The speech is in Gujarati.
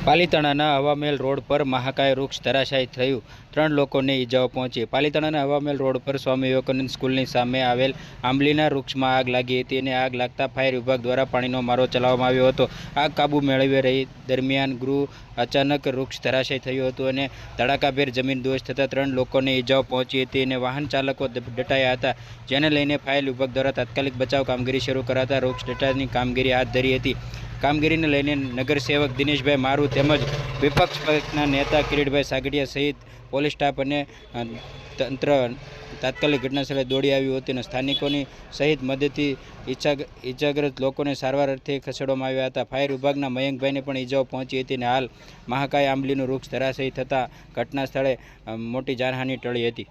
પાલીતાણાના હવામેલ રોડ પર મહાકાય વૃક્ષ ધરાશાયી થયું, 3 લોકોને ઈજાઓ પહોંચી। પાલીતાણાના હવામેલ રોડ પર સ્વામી વિવેકાનંદ સ્કૂલની સામે આવેલ આંબલીના વૃક્ષમાં આગ લાગી હતી અને આગ લાગતા ફાયર વિભાગ દ્વારા પાણીનો મારો ચલાવવામાં આવ્યો હતો। આગ કાબુ મેળવી રહી દરમિયાન અચાનક વૃક્ષ ધરાશાયી થયું હતું અને ધડાકાભેર જમીન દોષ થતાં 3 લોકોને ઈજાઓ પહોંચી હતી અને વાહન ચાલકો દટાયા હતા, જેને લઈને ફાયર વિભાગ દ્વારા તાત્કાલિક બચાવ કામગીરી શરૂ કરાતા વૃક્ષ દટાવવાની કામગીરી હાથ ધરી હતી। કામગીરીને લઈને નગરસેવક દિનેશભાઈ મારુ તેમજ વિપક્ષ પક્ષના નેતા કિરીટભાઈ સાગઠિયા સહિત પોલીસ સ્ટાફ અને તંત્ર તાત્કાલિક ઘટનાસ્થળે દોડી આવ્યું હતું અને સ્થાનિકોની સહિત મદદથી ઈજાગ્રસ્ત લોકોને સારવાર અર્થે ખસેડવામાં આવ્યા હતા। ફાયર વિભાગના મયંકભાઈને પણ ઈજાઓ પહોંચી હતી અને હાલ મહાકાય આંબલીનું વૃક્ષ ધરાશાયી થતાં ઘટના સ્થળે મોટી જાનહાનિ ટળી હતી।